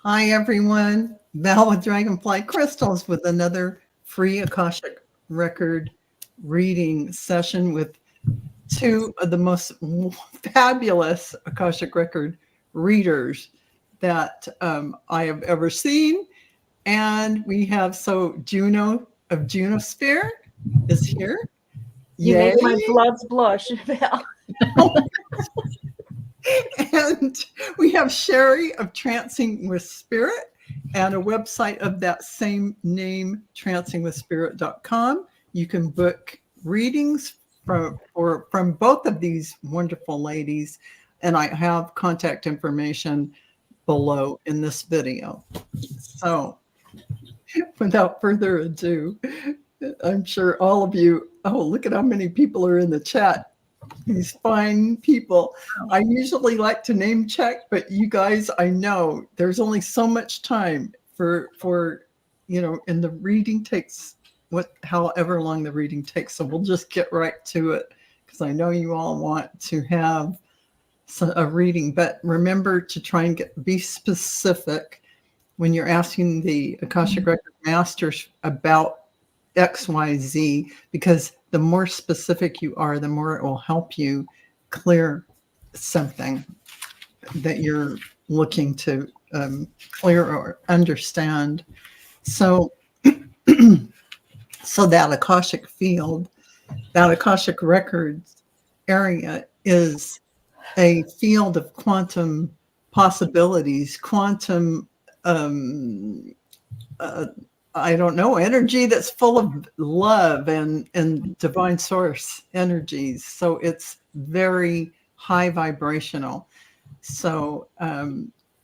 Hi, everyone. Val with Dragonfly Crystals with another free Akashic Record reading session with two of the most fabulous Akashic Record readers that I have ever seen. And we have, Juno of JunoSphere is here. You Yay. make my bloods blush, Val. And we have Cheri of Trancing with Spirit and a website of that same name, trancingwithspirit.com. You can book readings from both of these wonderful ladies, and I have contact information below in this video. So without further ado, I'm sure all of you, look at how many people are in the chat. These fine people. I usually like to name check, but you guys, I know there's only so much time for and the reading takes however long the reading takes. So we'll just get right to it because I know you all want to have a reading, but remember to try and be specific when you're asking the Akashic Record Masters about XYZ, because the more specific you are, the more it will help you clear something that you're looking to clear or understand. So, so that Akashic field, that Akashic Records area is a field of quantum possibilities, quantum I don't know, energy that's full of love and divine source energies. So it's very high vibrational. So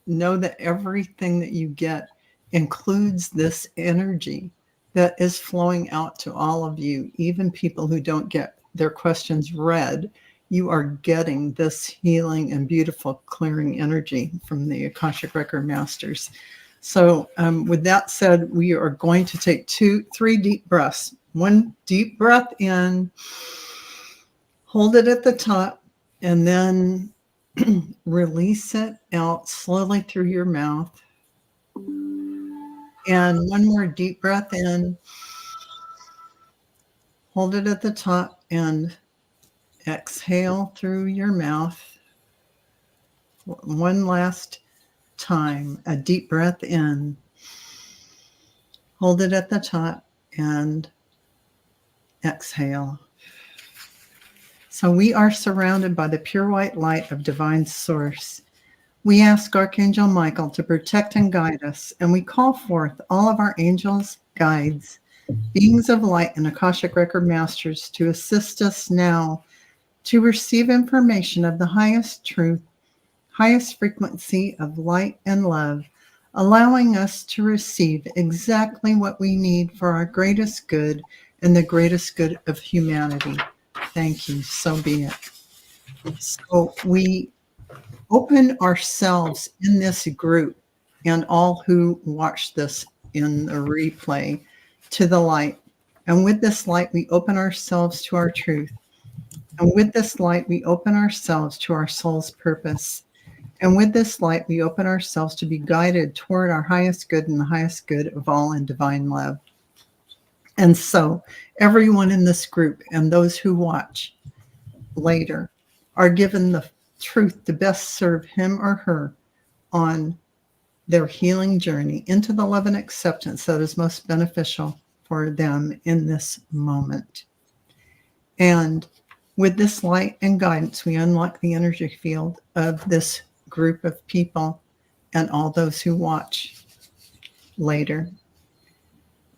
know that everything that you get includes this energy that is flowing out to all of you, even people who don't get their questions read. You are getting this healing and beautiful clearing energy from the Akashic Record Masters. So with that said, we are going to take 3 deep breaths. One deep breath in, hold it at the top, and then release it out slowly through your mouth. And one more deep breath in, hold it at the top, and exhale through your mouth. One last time, a deep breath in, hold it at the top, and exhale. So we are surrounded by the pure white light of divine source. We ask Archangel Michael to protect and guide us, and we call forth all of our angels, guides, beings of light, and Akashic Record Masters to assist us now to receive information of the highest truth, highest frequency of light and love, allowing us to receive exactly what we need for our greatest good and the greatest good of humanity. Thank you. So be it. So we open ourselves in this group and all who watch this in the replay to the light. And with this light, we open ourselves to our truth. And with this light, we open ourselves to our soul's purpose. And with this light, we open ourselves to be guided toward our highest good and the highest good of all in divine love. And so everyone in this group and those who watch later are given the truth to best serve him or her on their healing journey into the love and acceptance that is most beneficial for them in this moment. And with this light and guidance, we unlock the energy field of this group of people and all those who watch later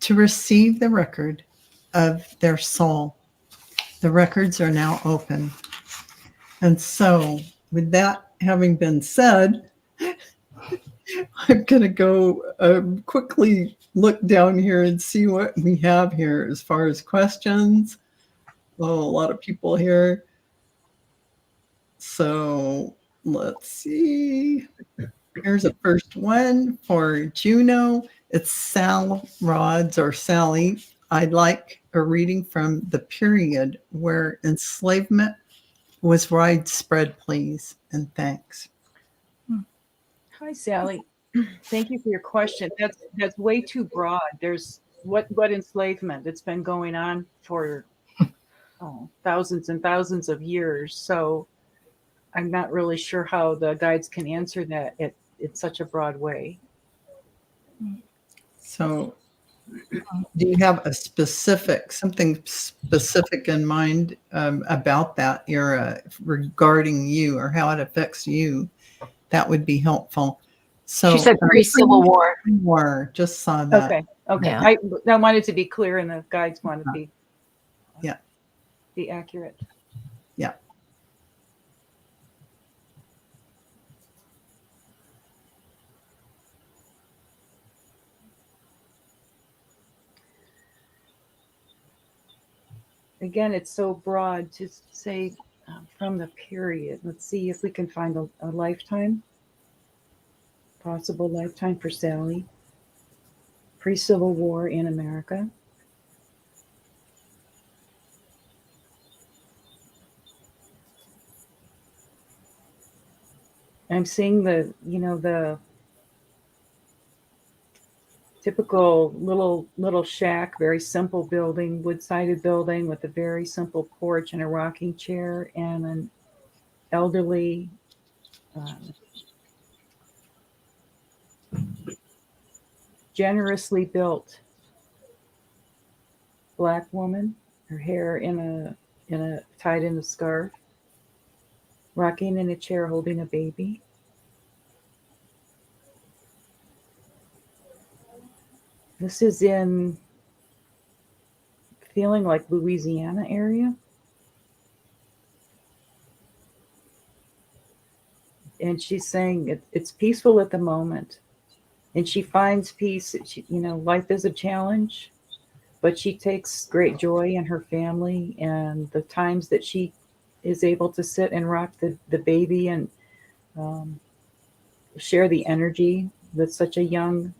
to receive the record of their soul. The records are now open. And so with that having been said, I'm going to go quickly look down here and see what we have here as far as questions. Oh, a lot of people here. So let's see. Here's a first one for Juno. It's Sal Rods or Sally. I'd like a reading from the period where enslavement was widespread, please, and thanks. Hi, Sally. Thank you for your question. That's way too broad. There's what enslavement? It's been going on for thousands and thousands of years. So I'm not really sure how the guides can answer that in such a broad way. So do you have something specific in mind about that era regarding you or how it affects you? That would be helpful. So She said pre-Civil War. Just saw that. Okay. Yeah. I wanted to be clear, and the guides want to be accurate. Yeah. Again, it's so broad to say from the period. Let's see if we can find a lifetime, possible lifetime for Sally. Pre-Civil War in America. I'm seeing the typical little shack, very simple building, wood-sided building with a very simple porch and a rocking chair and an elderly generously built Black woman, her hair in a tied in a scarf, rocking in a chair holding a baby. This is in feeling like Louisiana area. And she's saying it's peaceful at the moment. And she finds peace. Life is a challenge, but she takes great joy in her family and the times that she is able to sit and rock the baby and share the energy with such a young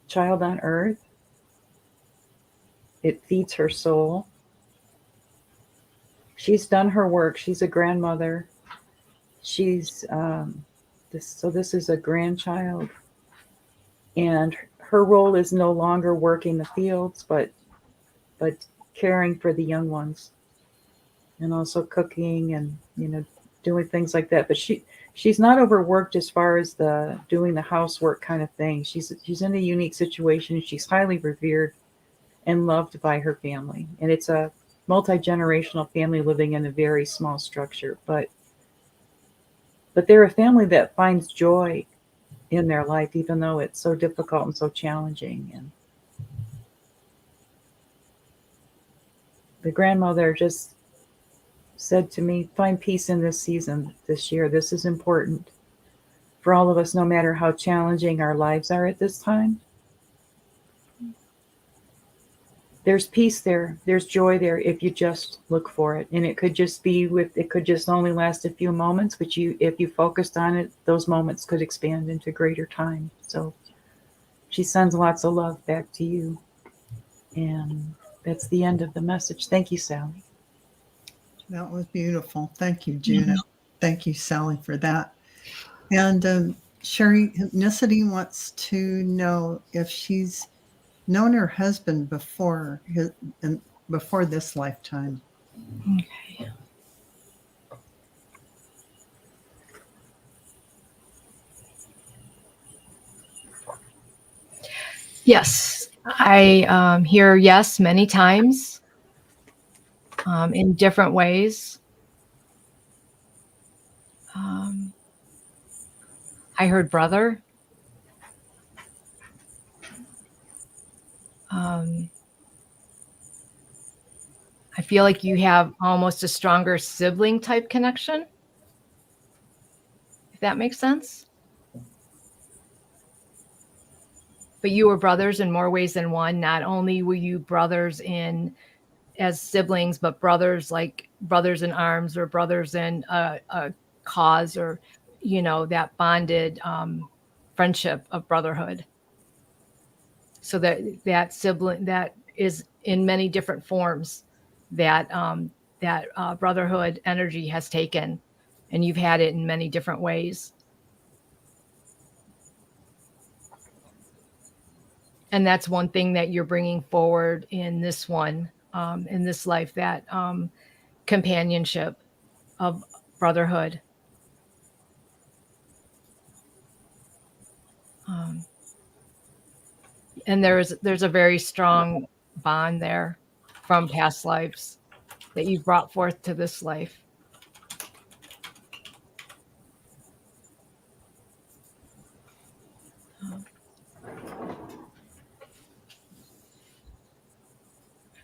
child on earth. It feeds her soul. She's done her work. She's a grandmother. She's this is a grandchild, and her role is no longer working the fields, but caring for the young ones, and also cooking and doing things like that. But she's not overworked as far as doing the housework kind of thing. She's in a unique situation. She's highly revered and loved by her family, and it's a multi-generational family living in a very small structure, but they're a family that finds joy in their life, even though it's so difficult and so challenging. And the grandmother just said to me, find peace in this season this year. This is important for all of us, no matter how challenging our lives are at this time. There's peace there. There's joy there if you just look for it. And it could just it could just only last a few moments, but if you focused on it, those moments could expand into greater time. So she sends lots of love back to you. And that's the end of the message. Thank you, Sally. That was beautiful. Thank you, Juno. Thank you, Sally, for that. And Cheri, Hypnicity wants to know if she's known her husband before this lifetime. Okay. Yes, I hear yes many times in different ways. I heard brother. I feel like you have almost a stronger sibling type connection, if that makes sense. But you were brothers in more ways than one. Not only were you brothers as siblings, but brothers like brothers in arms or brothers in a cause, or that bonded friendship of brotherhood. So that sibling, that is in many different forms, that brotherhood energy has taken, and you've had it in many different ways. And that's one thing that you're bringing forward in this one, in this life, that companionship of brotherhood. And there's a very strong bond there from past lives that you've brought forth to this life.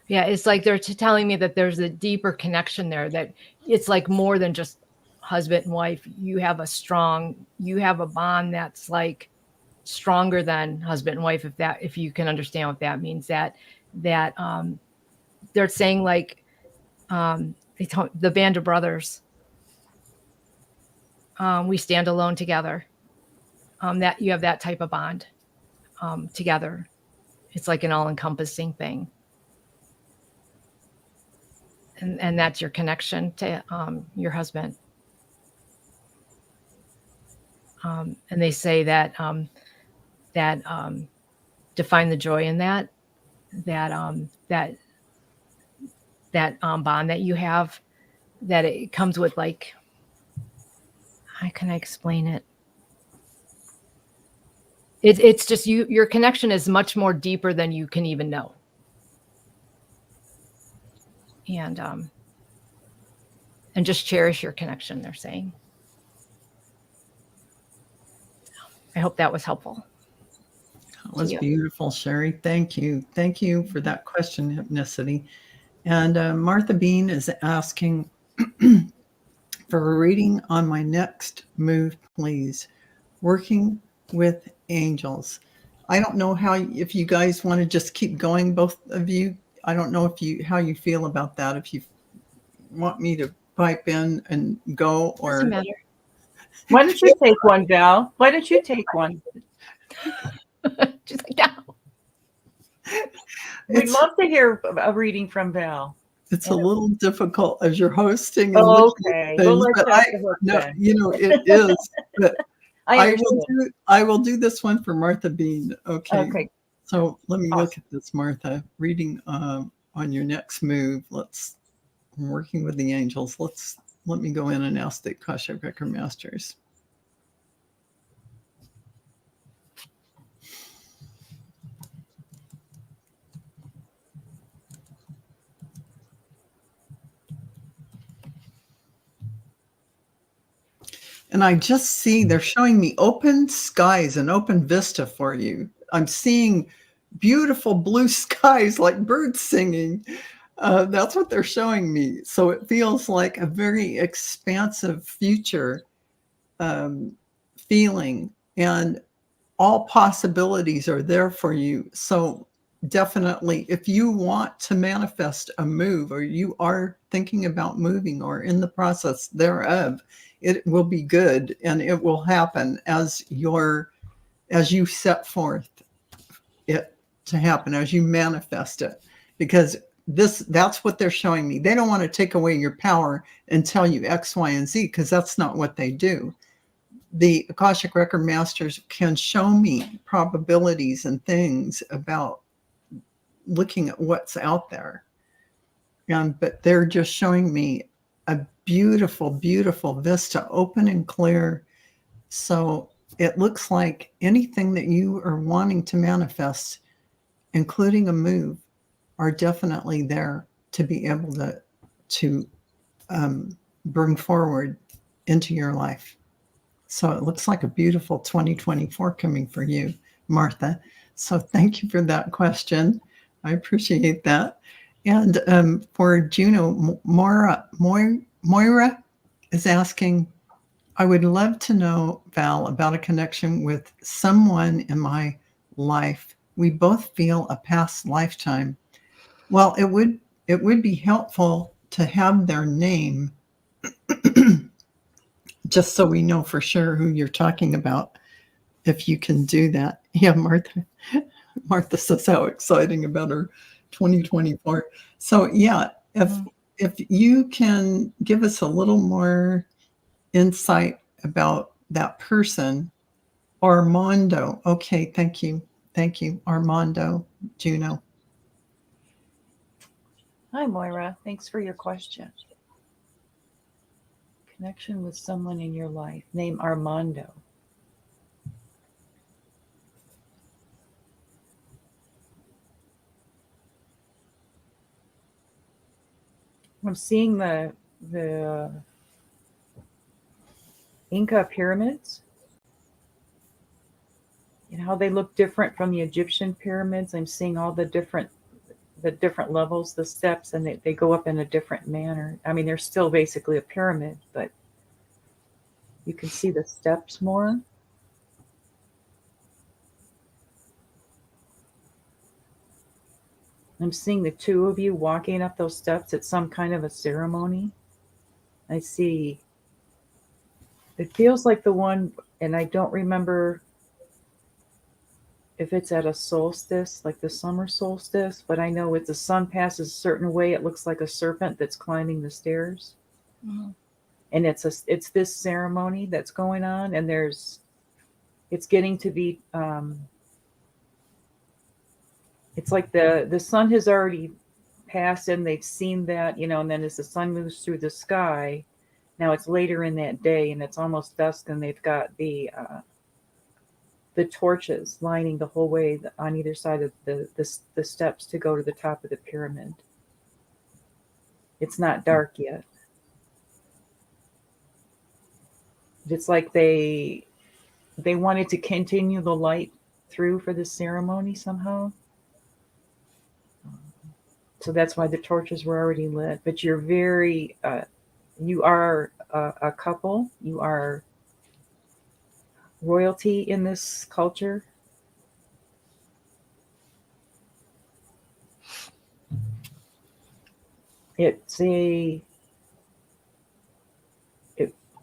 Yeah, it's like they're telling me that there's a deeper connection there, that it's like more than just husband and wife. You have a bond that's like stronger than husband and wife, if you can understand what that means. That they're saying like the band of brothers. We stand alone together. That you have that type of bond together. It's like an all-encompassing thing. And that's your connection to your husband. And they say that define the joy in that bond that you have, that it comes with, like, how can I explain it? It's just your connection is much more deeper than you can even know. And just cherish your connection, they're saying. I hope that was helpful. That was beautiful, Cheri. Thank you. Thank you for that question, Hypnicity. And Martha Bean is asking for a reading on my next move, please. Working with angels. I don't know if you guys want to just keep going, both of you. I don't know how you feel about that. If you want me to pipe in and go, or doesn't matter. Why don't you take one, Val? Why don't you take one? She's like, no. We'd love to hear a reading from Val. It's a little difficult as you're hosting. And okay, things, but it is. But I will do this one for Martha Bean. Okay. So let me look at this, Martha. Reading on your next move. I'm working with the angels. Let me go in and ask the Akashic Record Masters. And I just see they're showing me open skies, an open vista for you. I'm seeing beautiful blue skies like birds singing. That's what they're showing me. So it feels like a very expansive future feeling, and all possibilities are there for you. So definitely, if you want to manifest a move, or you are thinking about moving or in the process thereof, it will be good, and it will happen as you set forth it to happen, as you manifest it, because that's what they're showing me. They don't want to take away your power and tell you X, Y, and Z, because that's not what they do. The Akashic Record Masters can show me probabilities and things about looking at what's out there. But they're just showing me a beautiful, beautiful vista, open and clear. So it looks like anything that you are wanting to manifest, including a move, are definitely there to be able to bring forward into your life. So it looks like a beautiful 2024 coming for you, Martha. So thank you for that question. I appreciate that. And for Juno, Moira is asking, I would love to know, Val, about a connection with someone in my life. We both feel a past lifetime. Well, it would be helpful to have their name, just so we know for sure who you're talking about, if you can do that. Yeah, Martha says how exciting about her 2024. So yeah, if you can give us a little more insight about that person. Armando. Okay, thank you. Thank you, Armando, Juno. Hi, Moira. Thanks for your question. Connection with someone in your life. Name Armando. I'm seeing the Inca pyramids and how they look different from the Egyptian pyramids. I'm seeing all the different levels, the steps, and they go up in a different manner. I mean, they're still basically a pyramid, but you can see the steps more. I'm seeing the two of you walking up those steps at some kind of a ceremony. I see, it feels like the one, and I don't remember if it's at a solstice, like the summer solstice, but I know if the sun passes a certain way, it looks like a serpent that's climbing the stairs. Mhm. And it's this ceremony that's going on, and it's getting to be, it's like the sun has already passed and they've seen that, and then as the sun moves through the sky, now it's later in that day and it's almost dusk, and they've got the torches lining the whole way on either side of the steps to go to the top of the pyramid. It's not dark yet. It's like they wanted to continue the light through for the ceremony somehow. So that's why the torches were already lit. But you're you are a couple. You are royalty in this culture. It's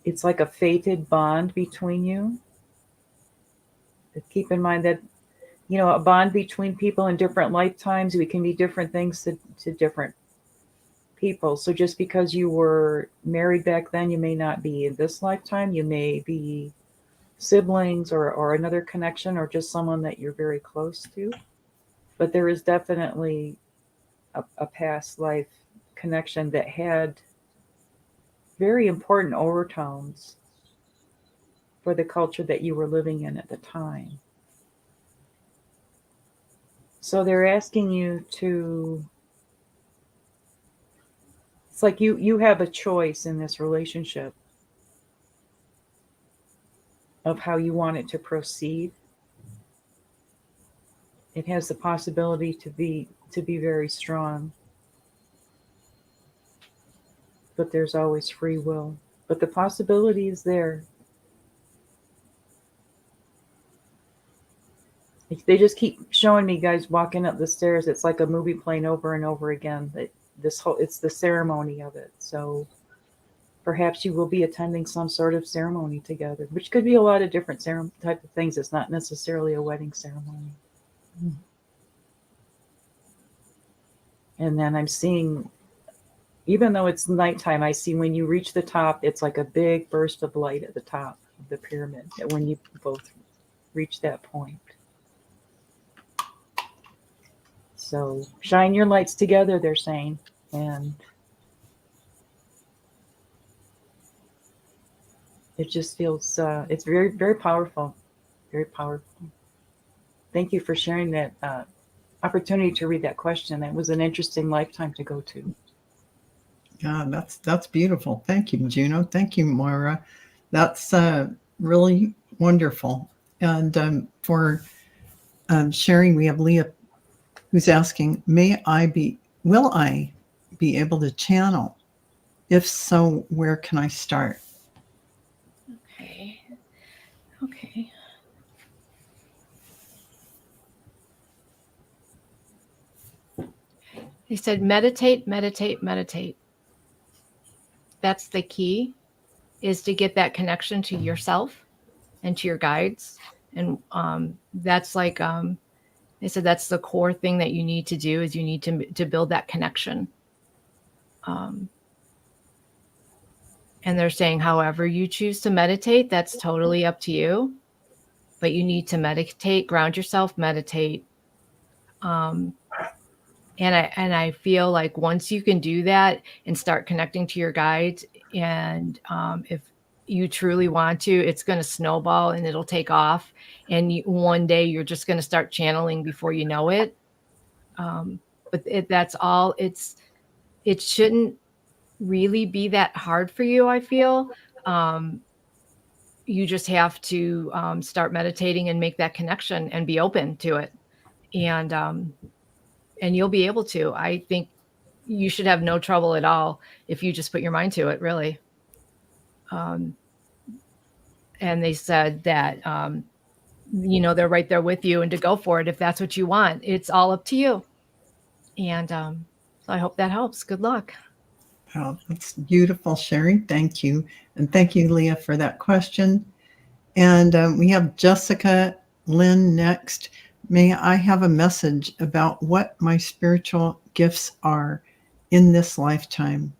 it's like a fated bond between you. But keep in mind that, a bond between people in different lifetimes, we can be different things to different people. So just because you were married back then, you may not be in this lifetime. You may be siblings or another connection, or just someone that you're very close to. But there is definitely a past life connection that had very important overtones for the culture that you were living in at the time. So they're asking you to, it's like you have a choice in this relationship of how you want it to proceed. It has the possibility to be very strong, but there's always free will. But the possibility is there. They just keep showing me guys walking up the stairs. It's like a movie playing over and over again. It's the ceremony of it. So perhaps you will be attending some sort of ceremony together, which could be a lot of different type of things. It's not necessarily a wedding ceremony. And then I'm seeing, even though it's nighttime, I see when you reach the top, it's like a big burst of light at the top of the pyramid when you both reach that point. So shine your lights together, they're saying. And it just feels, it's very, very powerful. Very powerful. Thank you for sharing that opportunity to read that question. That was an interesting lifetime to go to. Yeah, that's beautiful. Thank you, Juno. Thank you, Moira. That's really wonderful. And for sharing, we have Leah who's asking, will I be able to channel? If so, where can I start? Okay. He said, meditate, meditate, meditate. That's the key, is to get that connection to yourself and to your guides. And that's like, they said that's the core thing that you need to do, is you need to build that connection. And they're saying, however you choose to meditate, that's totally up to you. but you need to meditate, ground yourself, meditate. And I feel like once you can do that and start connecting to your guides, and if you truly want to, it's going to snowball and it'll take off. And one day you're just going to start channeling before you know it. But that's all. It shouldn't really be that hard for you, I feel. You just have to start meditating and make that connection and be open to it. And you'll be able to. I think you should have no trouble at all if you just put your mind to it, really. And they said that, they're right there with you and to go for it if that's what you want. It's all up to you. And so I hope that helps. Good luck. Oh, that's beautiful, Cheri. Thank you. And thank you, Leah, for that question. And we have Jessica Lynn next. May I have a message about what my spiritual gifts are in this lifetime?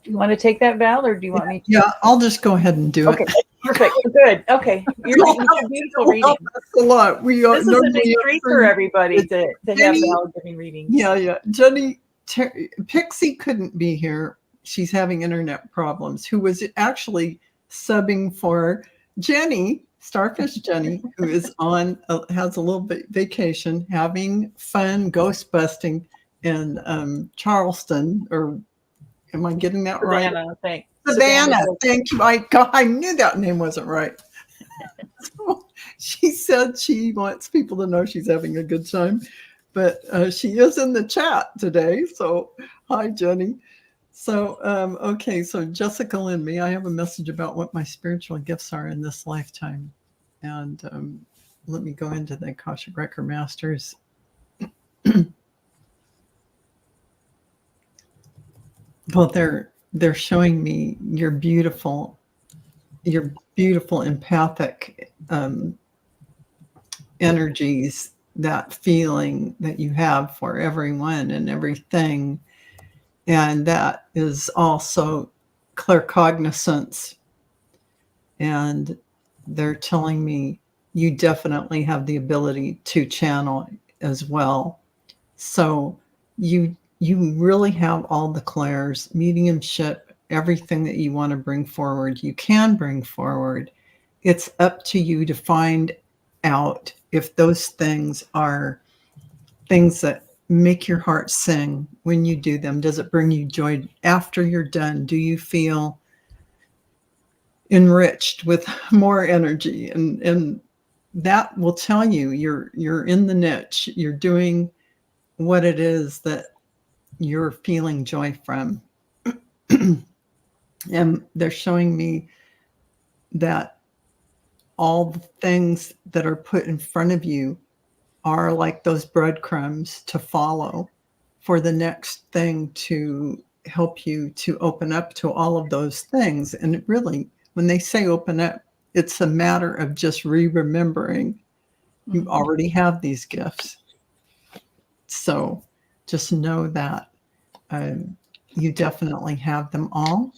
Do you want to take that, Val, or do you want me to? Yeah, I'll just go ahead and do it. Okay, perfect. Good. Okay. You're a beautiful reading. A lot. This is a big treat for everybody to have Val giving readings. Yeah. Jenny, Pixie couldn't be here. She's having internet problems, who was actually subbing for Jenny, Starfish Jenny, who is has a little bit vacation, having fun ghost busting in Charleston, or am I getting that right? Savannah. Thank you. I knew that name wasn't right. So she said she wants people to know she's having a good time, but she is in the chat today. So hi, Jenny. So, okay. So Jessica Lynn, may I have a message about what my spiritual gifts are in this lifetime? And let me go into the Akashic Record Masters. Well, they're showing me your beautiful empathic energies, that feeling that you have for everyone and everything. And that is also claircognizance. And they're telling me you definitely have the ability to channel as well. So you really have all the clairs, mediumship, everything that you want to bring forward, you can bring forward. It's up to you to find out if those things are things that make your heart sing when you do them. Does it bring you joy after you're done? Do you feel enriched with more energy? And that will tell you you're in the niche. You're doing what it is that you're feeling joy from. And they're showing me that all the things that are put in front of you are like those breadcrumbs to follow for the next thing to help you to open up to all of those things. And it really, when they say open up, it's a matter of just remembering you already have these gifts. So just know that you definitely have them all.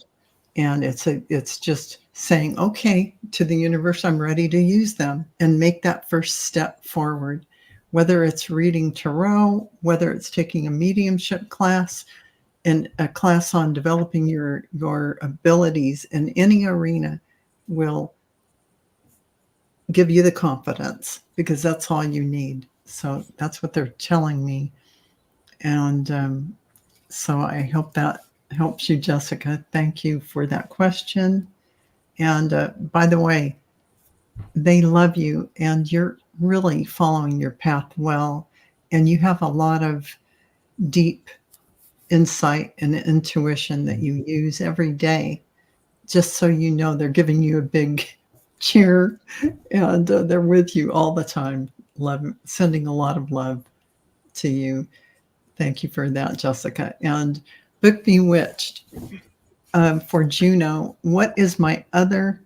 And it's just saying, okay, to the universe, I'm ready to use them, and make that first step forward. Whether it's reading tarot, whether it's taking a mediumship class, and a class on developing your abilities in any arena will give you the confidence, because that's all you need. So that's what they're telling me. And so I hope that helps you, Jessica. Thank you for that question. And by the way, they love you, and you're really following your path well. And you have a lot of deep insight and intuition that you use every day. Just so you know, they're giving you a big cheer, and they're with you all the time. Sending a lot of love to you. Thank you for that, Jessica. And Book Bewitched, for Juno, what in my other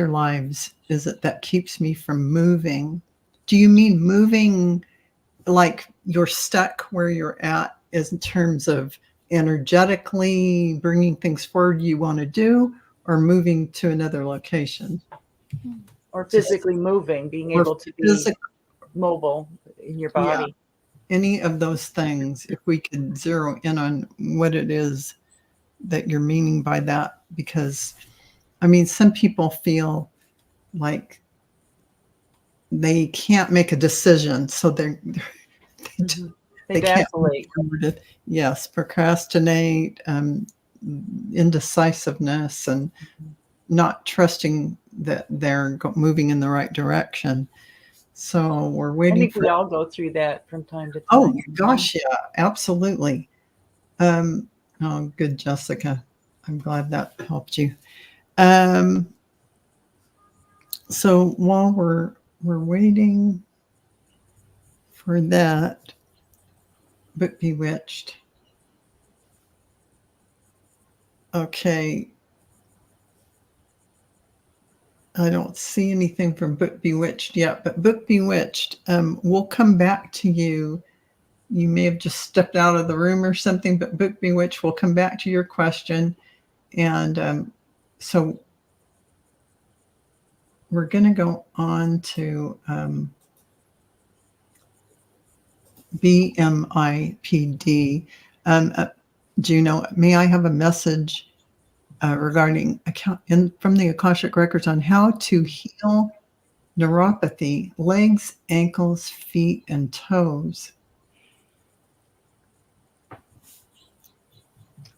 lives is it that keeps me from moving? Do you mean moving like you're stuck where you're at, is in terms of energetically bringing things forward you want to do? or moving to another location. Or physically moving, being Or able to be mobile in your body. Yeah, any of those things, if we could zero in on what it is that you're meaning by that, because I mean, some people feel like they can't make a decision, so they They can't vacillate. Yes, procrastinate, indecisiveness, and not trusting that they're moving in the right direction. So we're I waiting think for. we all go through that from time to time. Oh gosh, yeah, absolutely. Oh, good, Jessica. I'm glad that helped you. So while we're waiting for that, Book Bewitched. Okay. I don't see anything from Book Bewitched yet, but Book Bewitched, we'll come back to you. You may have just stepped out of the room or something, but Book Bewitched, we'll come back to your question. And so we're going to go on to BMIPD. Juno, may I have a message regarding from the Akashic Records on how to heal neuropathy, legs, ankles, feet, and toes?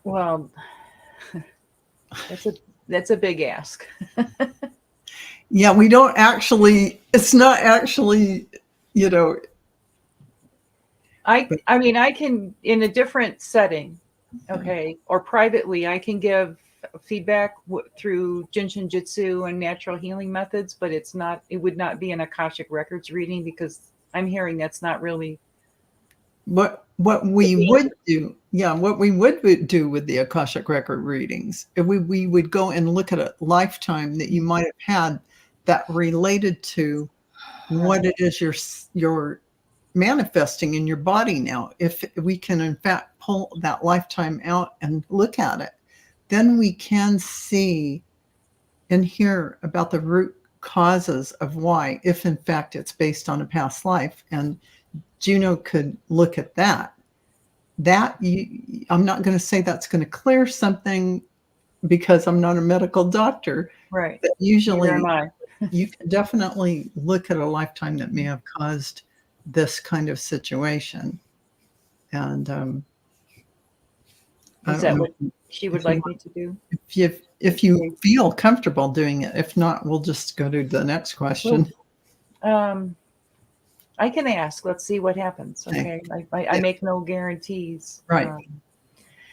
Well, that's a big ask. Yeah, we don't actually, it's not actually, you know. I mean, I can, in a different setting, okay, or privately, I can give feedback through Jinshin Jitsu and natural healing methods, but it would not be an Akashic Records reading, because I'm hearing that's not really What we would do, what we would do with the Akashic Record readings, if we would go and look at a lifetime that you might have had that related to what it is you're manifesting in your body now. If we can in fact pull that lifetime out and look at it, then we can see and hear about the root causes of why, if in fact it's based on a past life. And Juno could look at that. I'm not going to say that's going to clear something, because I'm not a medical doctor. right. But usually Neither am I. you can definitely look at a lifetime that may have caused this kind of situation. And Is that what she would like me to do? If you feel comfortable doing it. If not, we'll just go to the next question. I can ask. Let's see what happens. Okay. I make no guarantees. Right.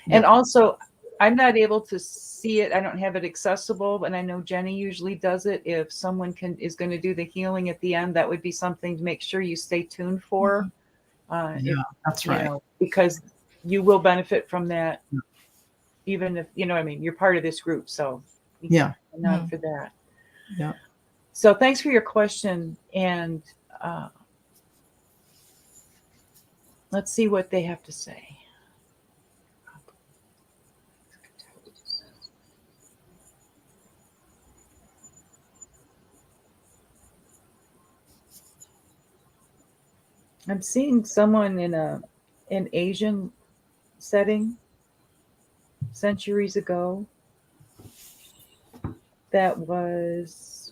And also, I'm not able to see it. I don't have it accessible, and I know Jenny usually does it. If someone is going to do the healing at the end, that would be something to make sure you stay tuned for. That's right. Because you will benefit from that, even if, you're part of this group. So not for that. Yeah. So thanks for your question. And let's see what they have to say. I'm seeing someone in an Asian setting centuries ago that was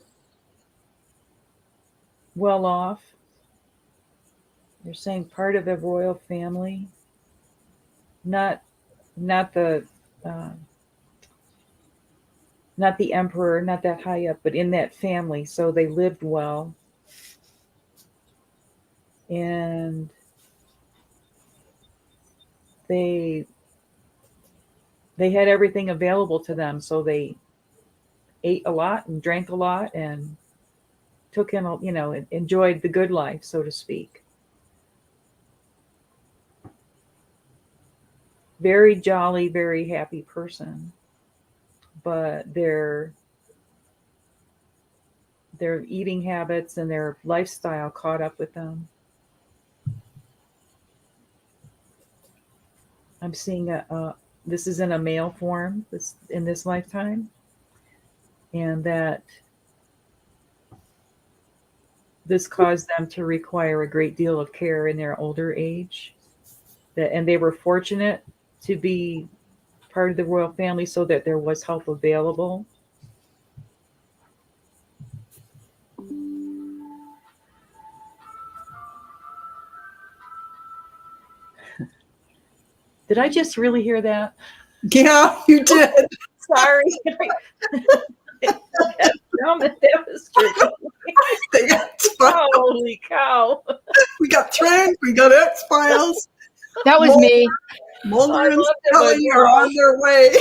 well off. They're saying part of the royal family, not the emperor, not that high up, but in that family. So they lived well. And they had everything available to them. So they ate a lot and drank a lot and took in, enjoyed the good life, so to speak. Very jolly, very happy person. But their eating habits and their lifestyle caught up with them. I'm seeing this is in a male form in this lifetime. and that this caused them to require a great deal of care in their older age. And they were fortunate to be part of the royal family so that there was help available. Did I just really hear that? Yeah, you did. Sorry. That was tricky. Holy cow. We got Trank, we got X-Files. That was me. Mulder and loved it, Scully but are on their way.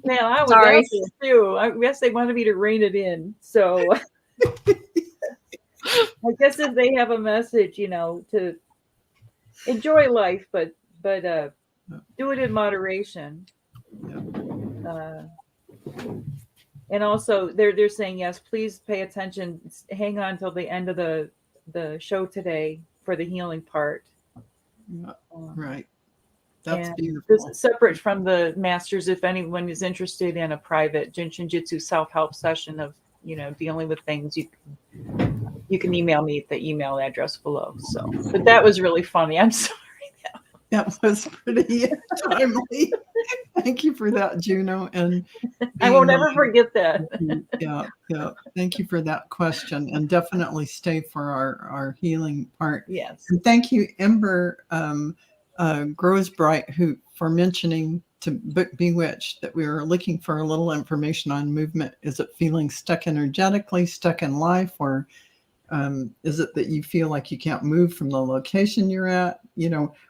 Man, I was Sorry. anxious too. I guess they wanted me to rein it in. So I guess if they have a message, to enjoy life, but do it in moderation. And also, they're saying, yes, please pay attention. Hang on till the end of the show today for the healing part. Right. That's and beautiful. This is separate from the masters. If anyone is interested in a private Jinshinjutsu self-help session of, dealing with things, you can email me at the email address below. So, but that was really funny. I'm sorry. That was pretty timely. Thank you for that, Juno. And I won't ever forget that. Yeah. Thank you for that question, and definitely stay for our healing part. Yes. And thank you, Ember Grosbright, for mentioning to Book Bewitched that we were looking for a little information on movement. Is it feeling stuck energetically, stuck in life, or is it that you feel like you can't move from the location you're at?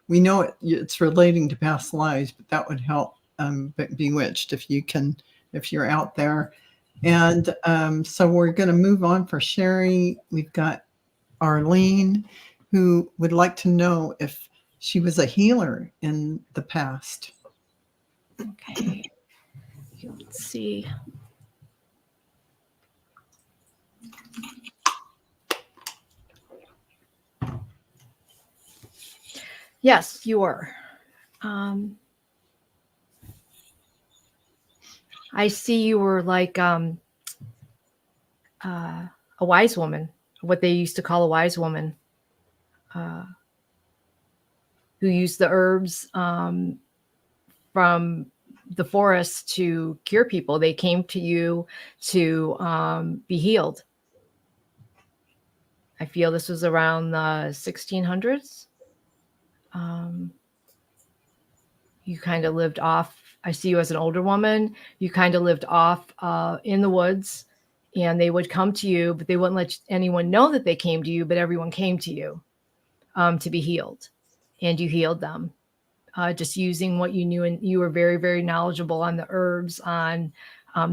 We know it's relating to past lives, but that would help Bewitched if you're out there. And so we're going to move on for Cheri. We've got Arlene, who would like to know if she was a healer in the past. Okay. Let's see. Yes, you were. I see you were like a wise woman, what they used to call a wise woman, who used the herbs from the forest to cure people. They came to you to be healed. I feel this was around the 1600s. You kind of lived off. I see you as an older woman. You kind of lived off in the woods, and they would come to you, but they wouldn't let anyone know that they came to you, but everyone came to you to be healed, and you healed them. Just using what you knew, and you were very, very knowledgeable on the herbs, on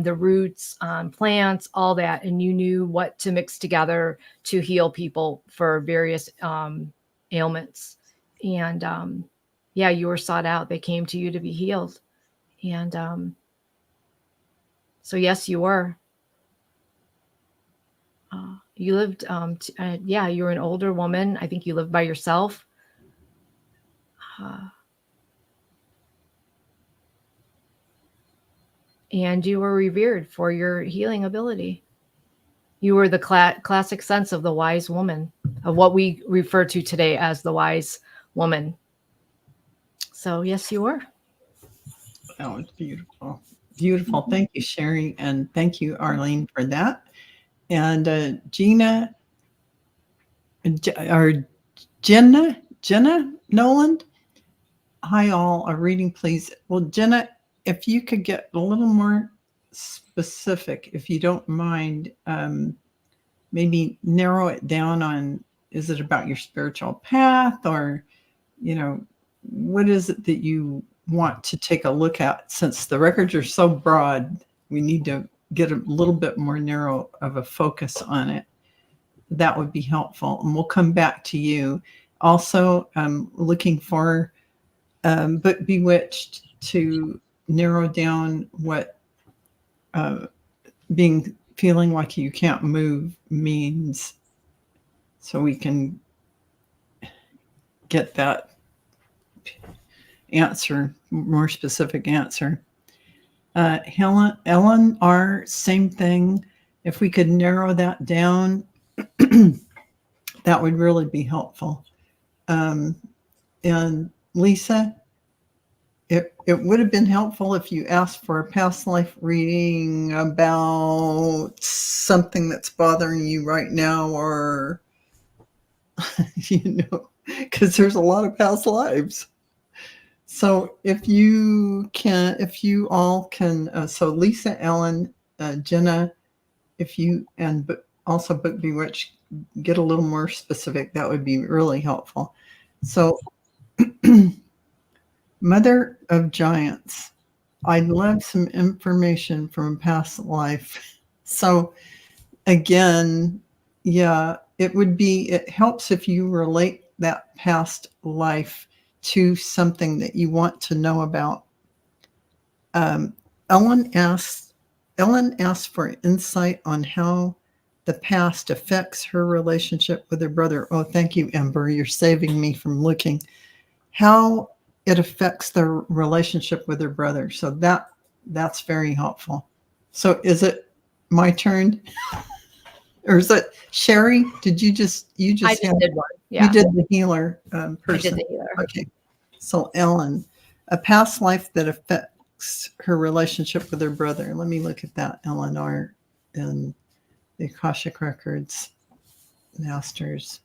the roots, on plants, all that, and you knew what to mix together to heal people for various ailments. And yeah, you were sought out. They came to you to be healed, and so yes, you were. You lived. Yeah, you were an older woman. I think you lived by yourself. And you were revered for your healing ability. You were the classic sense of the wise woman, of what we refer to today as the wise woman. So yes, you were. That was beautiful. Beautiful. Thank you, Cheri. And thank you, Arlene, for that. And Jenna Noland. Hi, all. A reading, please. Well, Jenna, if you could get a little more specific, if you don't mind, maybe narrow it down on, is it about your spiritual path, or, what is it that you want to take a look at? Since the records are so broad, we need to get a little bit more narrow of a focus on it. That would be helpful. And we'll come back to you. Also, looking for Book Bewitched to narrow down what feeling like you can't move means, so we can get that answer, more specific answer. Ellen R., same thing. If we could narrow that down, that would really be helpful. And Lisa, it would have been helpful if you asked for a past life reading about something that's bothering you right now, or, because there's a lot of past lives. So if you all can, so Lisa, Ellen, Jenna, but also Book Bewitched, get a little more specific, that would be really helpful. So Mother of Giants, I'd love some information from past life. So again, yeah, it helps if you relate that past life to something that you want to know about. Ellen asks for insight on how the past affects her relationship with her brother. Oh, thank you, Ember. You're saving me from looking. How it affects their relationship with her brother. So that's very helpful. So is it my turn? Or is it Cheri? Did you just I just did one. Yeah. You did the healer person. I did the healer. Okay. So Ellen, a past life that affects her relationship with her brother. Let me look at that, Eleanor, in the Akashic Records Masters.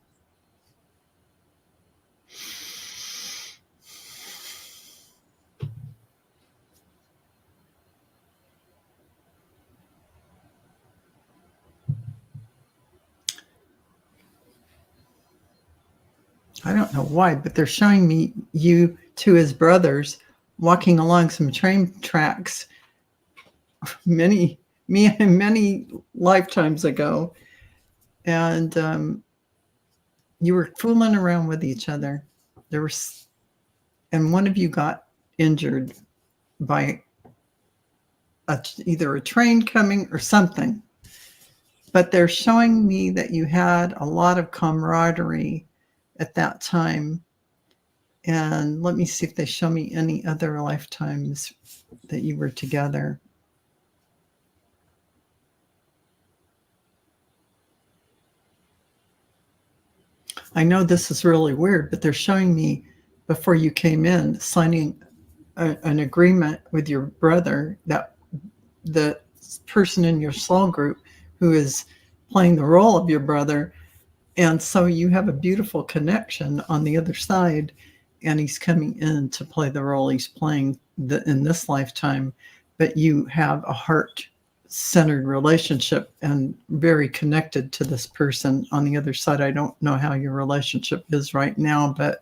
I don't know why, but they're showing me you to his brothers walking along some train tracks many lifetimes ago. And you were fooling around with each other. And one of you got injured by either a train coming or something. But they're showing me that you had a lot of camaraderie at that time. And let me see if they show me any other lifetimes that you were together. I know this is really weird, but they're showing me before you came in signing an agreement with your brother that the person in your soul group who is playing the role of your brother. And so you have a beautiful connection on the other side, and he's coming in to play the role he's playing in this lifetime. But you have a heart-centered relationship and very connected to this person on the other side. I don't know how your relationship is right now, but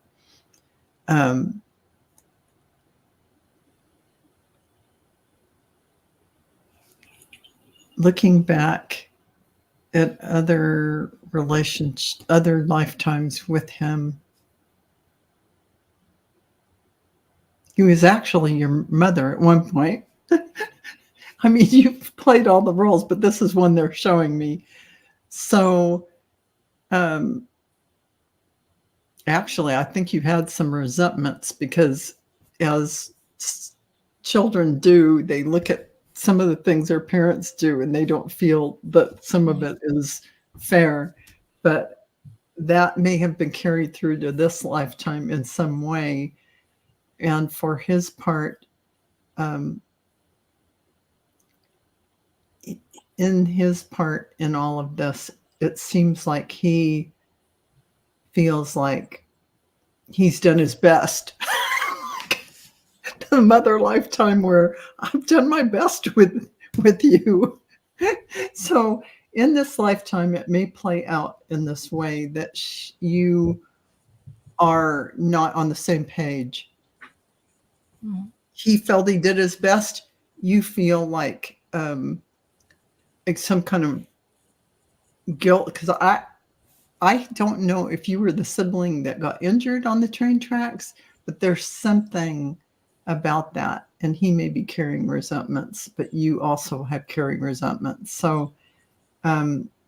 looking back at other lifetimes with him, he was actually your mother at one point. I mean, you've played all the roles, but this is one they're showing me. So actually, I think you had some resentments because as children do, they look at some of the things their parents do and they don't feel that some of it is fair. But that may have been carried through to this lifetime in some way. And for his part, in all of this, it seems like he feels like he's done his best. The mother lifetime where I've done my best with you. So in this lifetime, it may play out in this way that you are not on the same page. Mm-hmm. He felt he did his best. You feel like some kind of guilt, because I don't know if you were the sibling that got injured on the train tracks, but there's something about that, and he may be carrying resentments, but you also have carrying resentments. So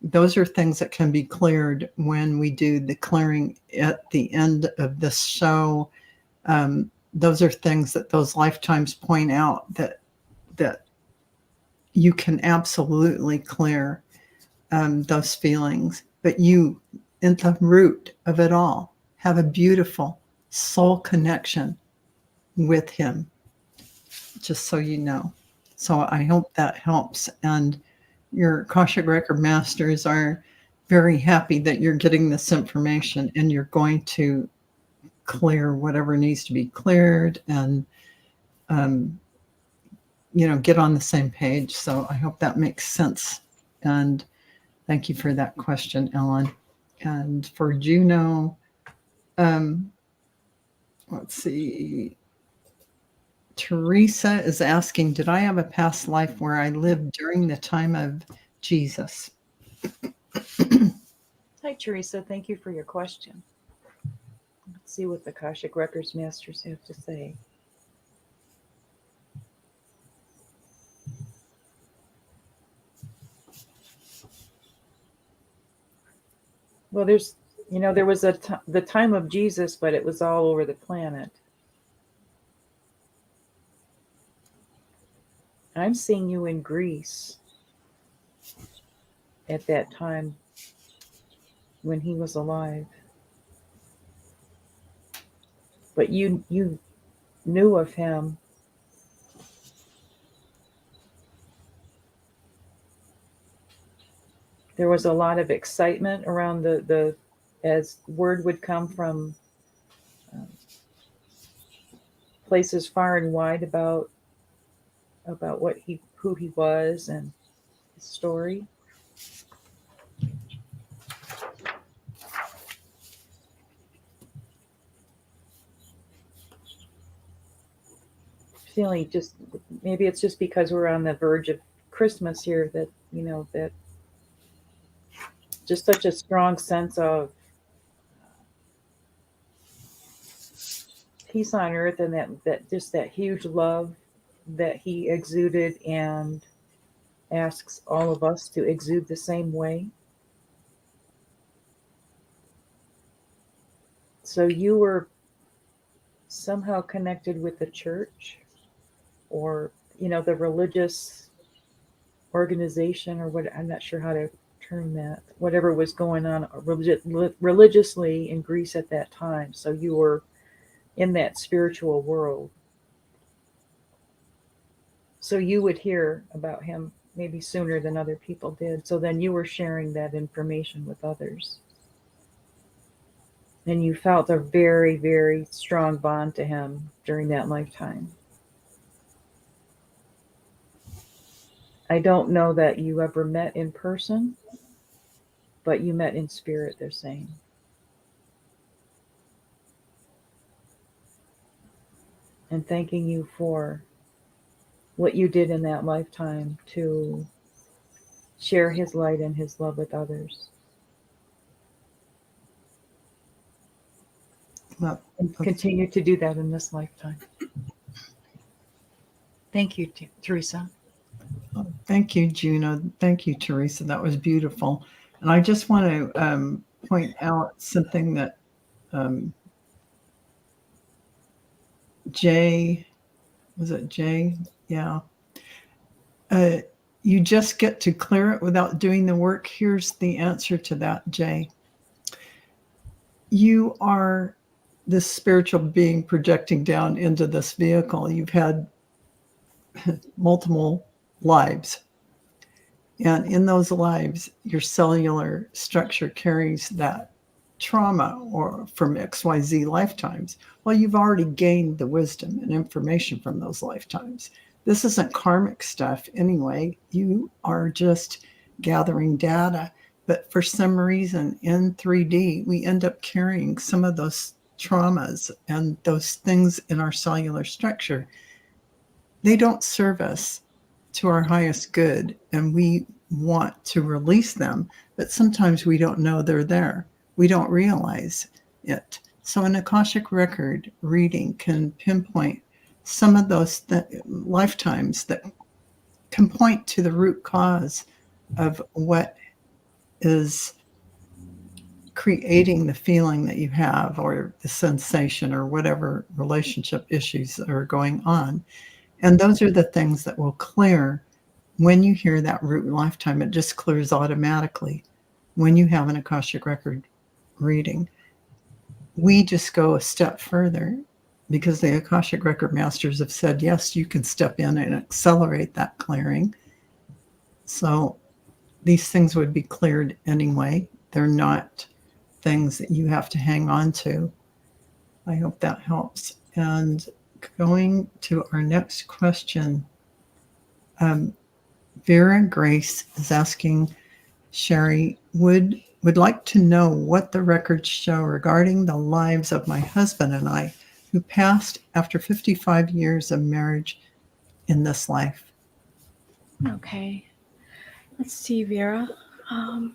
those are things that can be cleared when we do the clearing at the end of this show. Those are things that those lifetimes point out that you can absolutely clear those feelings. But you, in the root of it all, have a beautiful soul connection with him, just so you know. So I hope that helps. And your Akashic Record Masters are very happy that you're getting this information, and you're going to clear whatever needs to be cleared, and get on the same page. So I hope that makes sense. And thank you for that question, Ellen. And for Juno, let's see. Teresa is asking, did I have a past life where I lived during the time of Jesus? Hi, Teresa. Thank you for your question. Let's see what the Akashic Records Masters have to say. Well, there was the time of Jesus, but it was all over the planet. I'm seeing you in Greece at that time when he was alive. But you knew of him. There was a lot of excitement around the as word would come from places far and wide about who he was and his story. Feeling just, maybe it's just because we're on the verge of Christmas here that that just such a strong sense of peace on earth, and that just that huge love that he exuded, and asks all of us to exude the same way. So you were somehow connected with the church, or the religious organization, or what, I'm not sure how to term that, whatever was going on religiously in Greece at that time. So you were in that spiritual world. So you would hear about him maybe sooner than other people did. So then you were sharing that information with others. And you felt a very, very strong bond to him during that lifetime. I don't know that you ever met in person, but you met in spirit, they're saying. And thanking you for what you did in that lifetime to share his light and his love with others. Well, and continue to do that in this lifetime. Thank you, Teresa. Thank you, Juno. Thank you, Teresa. That was beautiful. And I just want to point out something that Jay, was it Jay? Yeah. You just get to clear it without doing the work. Here's the answer to that, Jay. You are this spiritual being projecting down into this vehicle. You've had multiple lives. And in those lives, your cellular structure carries that trauma or from XYZ lifetimes. Well, you've already gained the wisdom and information from those lifetimes. This isn't karmic stuff anyway. You are just gathering data. But for some reason in 3D, we end up carrying some of those traumas and those things in our cellular structure. They don't serve us to our highest good, and we want to release them, but sometimes we don't know they're there. We don't realize it. So an Akashic Record reading can pinpoint some of those lifetimes that can point to the root cause of what is creating the feeling that you have, or the sensation, or whatever relationship issues are going on. And those are the things that will clear when you hear that root lifetime, it just clears automatically when you have an Akashic Record reading. We just go a step further because the Akashic Record Masters have said, yes, you can step in and accelerate that clearing. So these things would be cleared anyway. They're not things that you have to hang on to. I hope that helps. And going to our next question, Vera Grace is asking, Cheri, would like to know what the records show regarding the lives of my husband and I, who passed after 55 years of marriage in this life. Okay. Let's see, Vera. Let's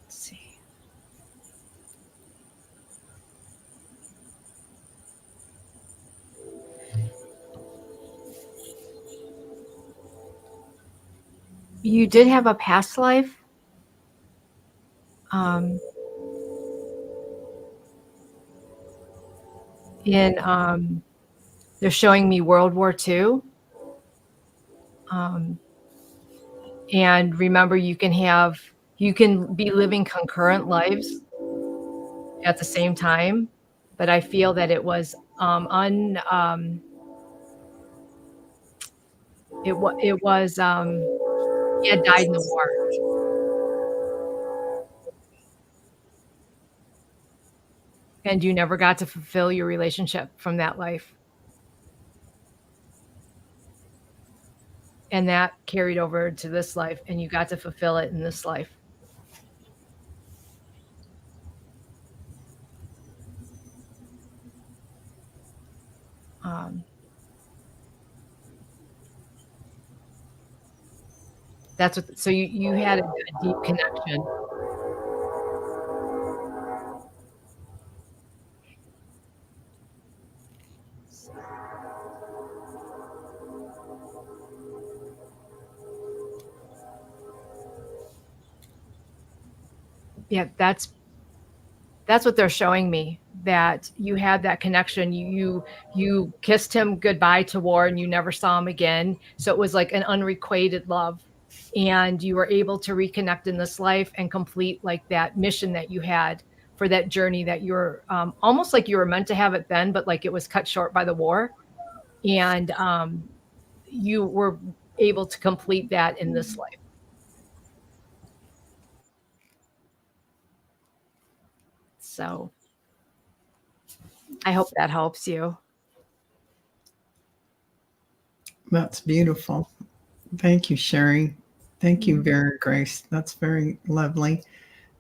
see. You did have a past life. They're showing me World War II. And remember, you can be living concurrent lives at the same time, but I feel that it was he had died in the war. And you never got to fulfill your relationship from that life. And that carried over to this life, and you got to fulfill it in this life. That's what. So you had a deep connection. Yeah, that's what they're showing me, that you had that connection. You kissed him goodbye to war and you never saw him again. So it was like an unrequited love, and you were able to reconnect in this life and complete like that mission that you had for that journey that you're almost like you were meant to have it then, but like it was cut short by the war. And you were able to complete that in this life. So I hope that helps you. That's beautiful. Thank you, Cheri. Thank you, Vera Grace. That's very lovely.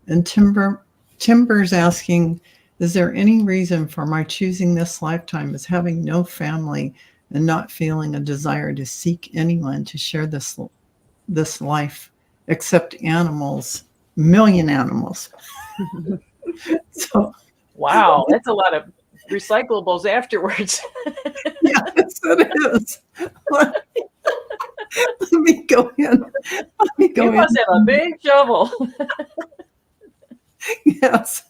And Timber's asking, is there any reason for my choosing this lifetime as having no family and not feeling a desire to seek anyone to share this life except animals, million animals? So, wow, that's a lot of recyclables afterwards. yes, it is. Let me go in. You must have a big shovel. Yes.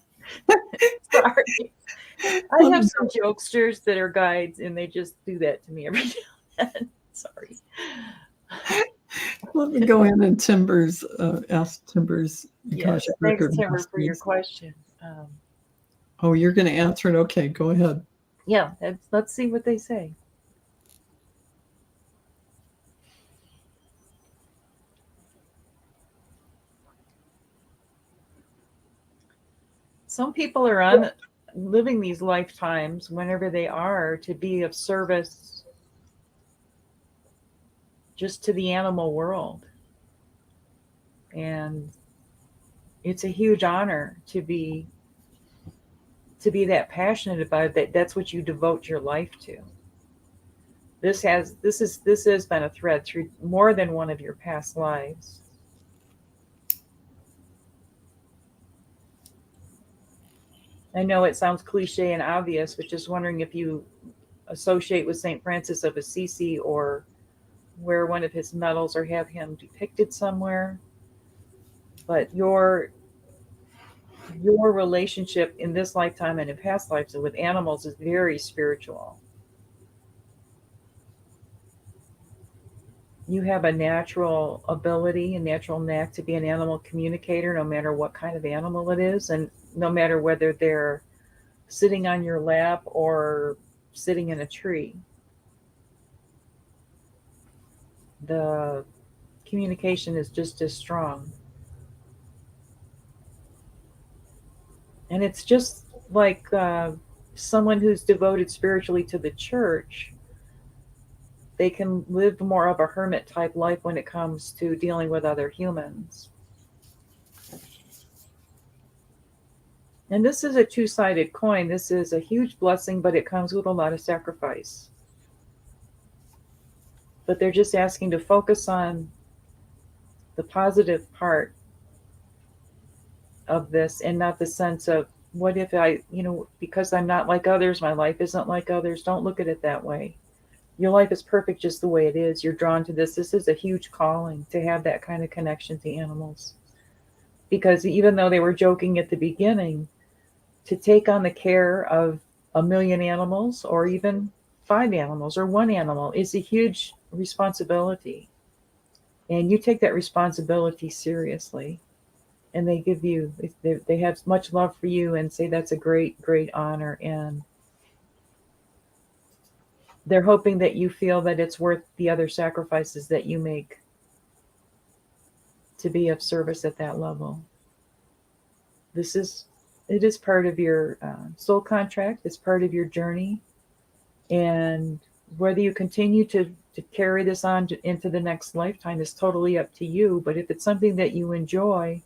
Sorry. I have some jokesters that are guides, and they just do that to me every now and then. Sorry. Let me go in and Timbers, ask Timbers. Yes, thanks, Timber, for your question. Oh, you're going to answer it? Okay, go ahead. Yeah, let's see what they say. Some people are living these lifetimes whenever they are to be of service just to the animal world. And it's a huge honor to be that passionate about it. That's what you devote your life to. This has been a thread through more than one of your past lives. I know it sounds cliche and obvious, but just wondering if you associate with St. Francis of Assisi or wear one of his medals or have him depicted somewhere. But your relationship in this lifetime and in past lives with animals is very spiritual. You have a natural ability, a natural knack to be an animal communicator, no matter what kind of animal it is, and no matter whether they're sitting on your lap or sitting in a tree. The communication is just as strong. And it's just like someone who's devoted spiritually to the church, they can live more of a hermit type life when it comes to dealing with other humans. And this is a two-sided coin. This is a huge blessing, but it comes with a lot of sacrifice. But they're just asking to focus on the positive part of this and not the sense of, what if I, because I'm not like others, my life isn't like others. Don't look at it that way. Your life is perfect just the way it is. You're drawn to this. This is a huge calling to have that kind of connection to animals. Because even though they were joking at the beginning, to take on the care of 1,000,000 animals or even 5 animals or 1 animal is a huge responsibility. And you take that responsibility seriously. And they give you, they have much love for you and say that's a great, great honor. And they're hoping that you feel that it's worth the other sacrifices that you make to be of service at that level. It is part of your soul contract. It's part of your journey. And whether you continue to carry this on into the next lifetime is totally up to you. But if it's something that you enjoy,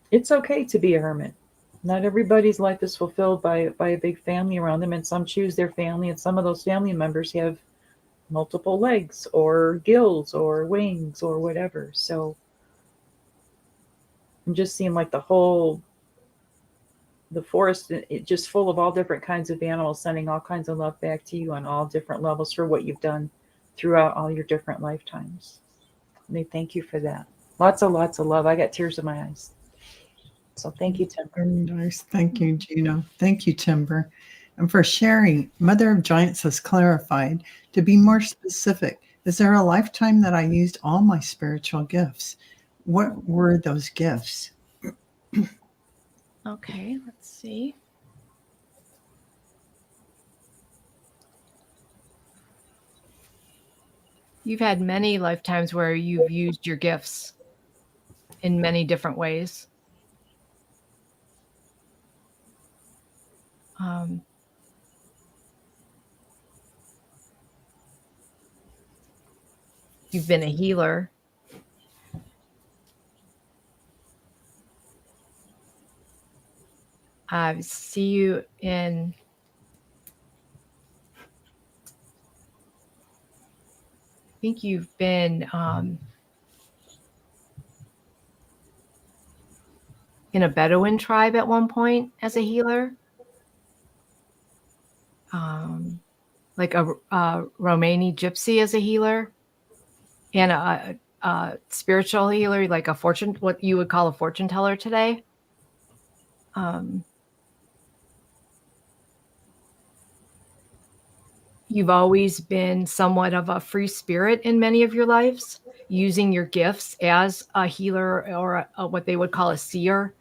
it's okay to be a hermit. Not everybody's life is fulfilled by a big family around them, and some choose their family, and some of those family members have multiple legs or gills or wings or whatever. So I'm just seeing like the forest, it just full of all different kinds of animals, sending all kinds of love back to you on all different levels for what you've done throughout all your different lifetimes. And they thank you for that. Lots of love. I got tears in my eyes. So thank you, Timber. Very nice. Thank you, Juno. Thank you, Timber. And for sharing, Mother of Giants has clarified, to be more specific, is there a lifetime that I used all my spiritual gifts? What were those gifts? Okay, let's see. You've had many lifetimes where you've used your gifts in many different ways. You've been a healer. I see you in I think you've been in a Bedouin tribe at one point as a healer. Like a Romani gypsy as a healer, and a spiritual healer, like what you would call a fortune teller today. You've always been somewhat of a free spirit in many of your lives, using your gifts as a healer or what they would call a seer.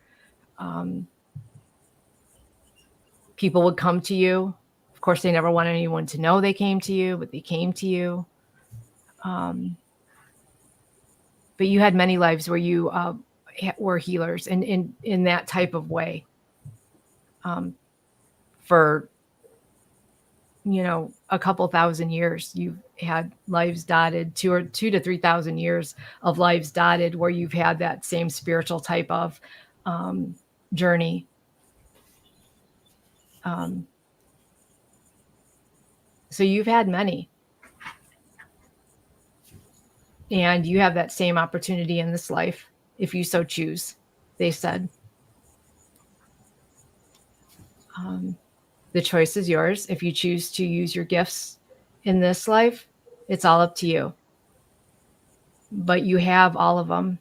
People would come to you. Of course, they never wanted anyone to know they came to you, but they came to you. But you had many lives where you were healers in that type of way. For a couple thousand years, you've had lives dotted, 2,000 to 3,000 years of lives dotted where you've had that same spiritual type of journey. So you've had many. And you have that same opportunity in this life, if you so choose, they said. The choice is yours. If you choose to use your gifts in this life, it's all up to you. But you have all of them,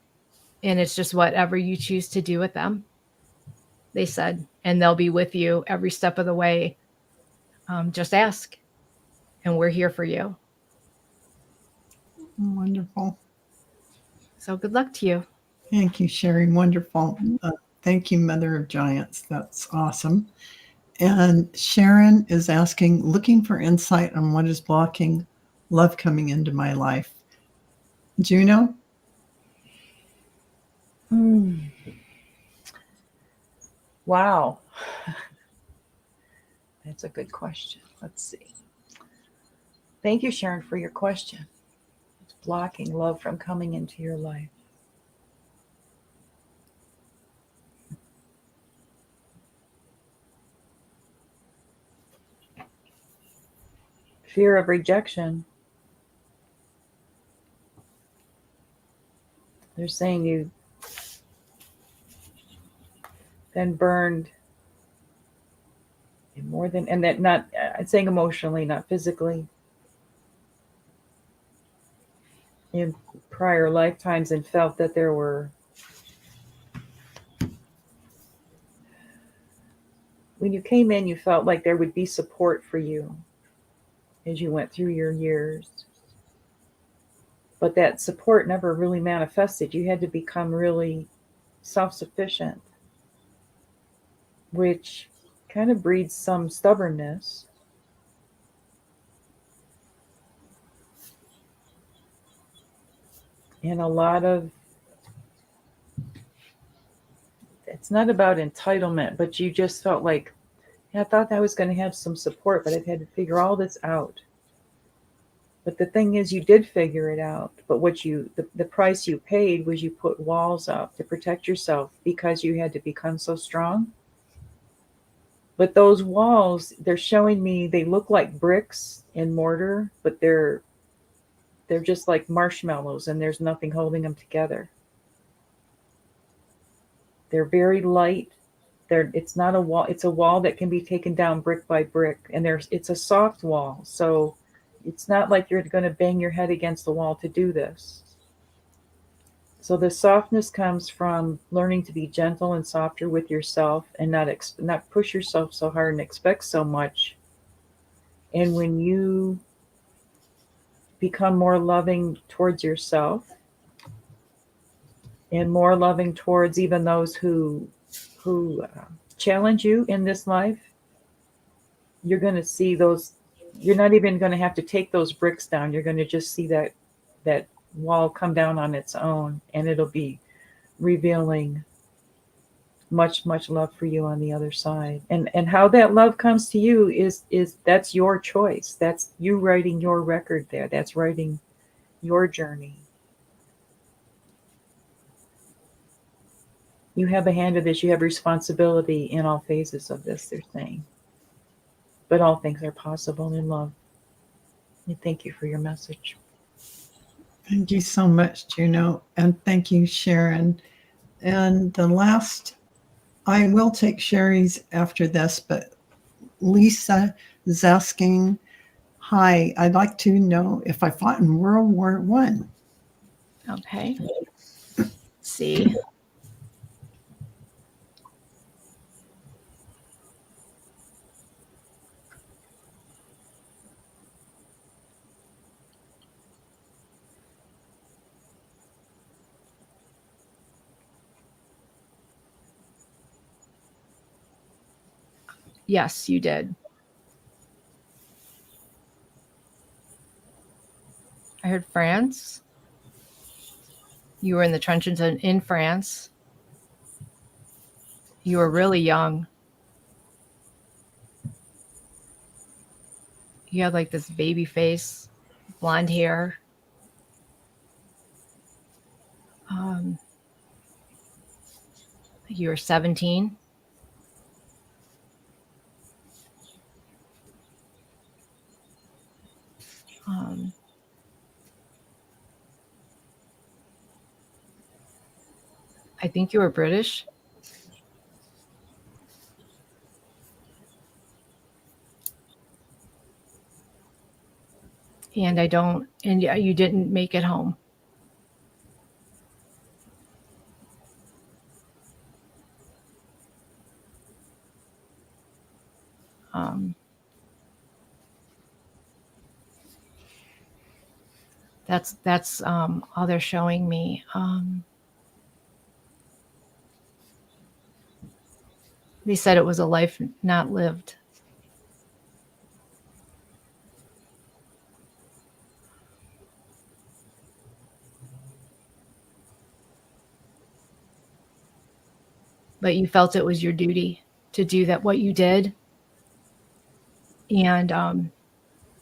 and it's just whatever you choose to do with them, they said, and they'll be with you every step of the way. Just ask, and we're here for you. Wonderful. So good luck to you. Thank you, Cheri. Wonderful. Thank you, Mother of Giants. That's awesome. And Sharon is asking, looking for insight on what is blocking love coming into my life. Juno? Wow. That's a good question. Let's see. Thank you, Sharon, for your question. It's blocking love from coming into your life. Fear of rejection. They're saying you've been burned in more than, and that not, I'm saying emotionally, not physically, in prior lifetimes, and felt that there were, when you came in, you felt like there would be support for you as you went through your years. But that support never really manifested. You had to become really self-sufficient, which kind of breeds some stubbornness. And a lot of, it's not about entitlement, but you just felt like, yeah, I thought I was going to have some support, but I've had to figure all this out. But the thing is, you did figure it out. But what you, the price you paid was you put walls up to protect yourself because you had to become so strong. But those walls, they're showing me, they look like bricks and mortar, but they're just like marshmallows, and there's nothing holding them together. They're very light. It's not a wall. It's a wall that can be taken down brick by brick, and it's a soft wall. So it's not like you're going to bang your head against the wall to do this. So the softness comes from learning to be gentle and softer with yourself, and not push yourself so hard and expect so much. And when you become more loving towards yourself and more loving towards even those who challenge you in this life, you're going to see those. You're not even going to have to take those bricks down. You're going to just see that wall come down on its own, and it'll be revealing much, much love for you on the other side. And how that love comes to you is that's your choice. That's you writing your record there. That's writing your journey. You have a hand of this. You have responsibility in all phases of this, they're saying. But all things are possible in love. And thank you for your message. Thank you so much, Juno. And thank you, Sharon. And the last, I will take Cheri's after this, but Lisa is asking, hi, I'd like to know if I fought in World War I. Okay. Let's see. Yes, you did. I heard France. You were in the trenches in France. You were really young. You had like this baby face, blonde hair. You were 17. I think you were British. and you didn't make it home. That's all they're showing me. They said it was a life not lived. But you felt it was your duty to do that, what you did. And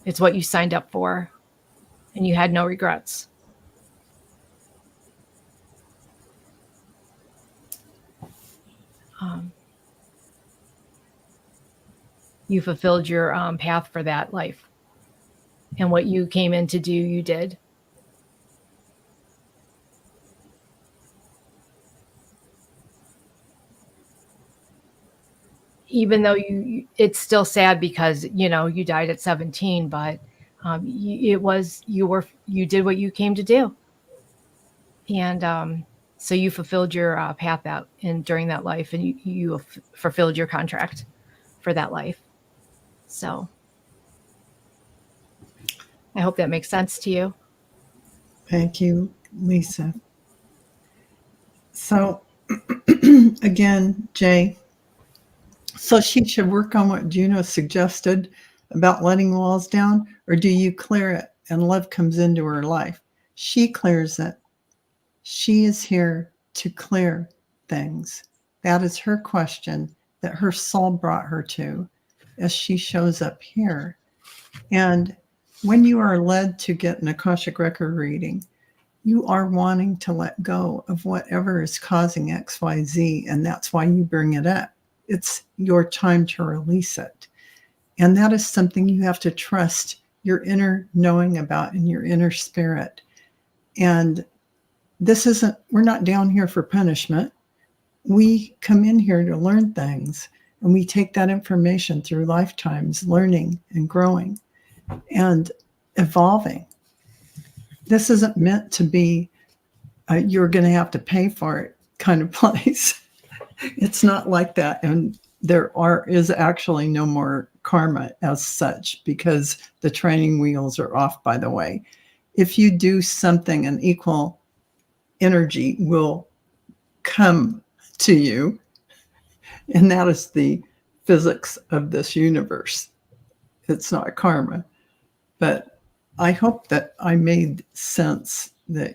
it's what you signed up for. And you had no regrets. You fulfilled your path for that life. And what you came in to do, you did. Even though it's still sad because, you died at 17, but you did what you came to do. And so you fulfilled your path out during that life, and you fulfilled your contract for that life. So I hope that makes sense to you. Thank you, Lisa. So again, Jay, so she should work on what Juno suggested about letting walls down, or do you clear it and love comes into her life? She clears it. She is here to clear things. That is her question that her soul brought her to as she shows up here. And when you are led to get an Akashic Record reading, you are wanting to let go of whatever is causing XYZ, and that's why you bring it up. It's your time to release it. And that is something you have to trust your inner knowing about in your inner spirit. And we're not down here for punishment. We come in here to learn things, and we take that information through lifetimes, learning and growing and evolving. This isn't meant to be you're going to have to pay for it kind of place. It's not like that. And there is actually no more karma as such, because the training wheels are off, by the way. If you do something, an equal energy will come to you. And that is the physics of this universe. It's not karma. But I hope that I made sense, that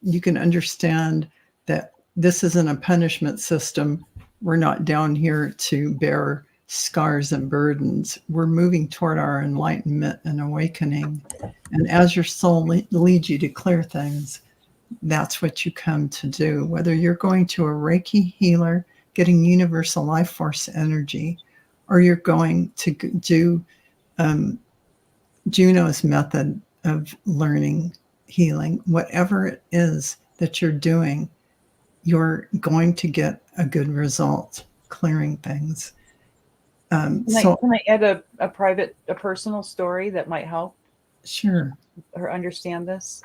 you can understand that this isn't a punishment system. We're not down here to bear scars and burdens. We're moving toward our enlightenment and awakening. And as your soul leads you to clear things, that's what you come to do. Whether you're going to a Reiki healer, getting universal life force energy, or you're going to do Juno's method of learning healing, whatever it is that you're doing, you're going to get a good result clearing things. Can I add a personal story that might help? Sure. Her understand this?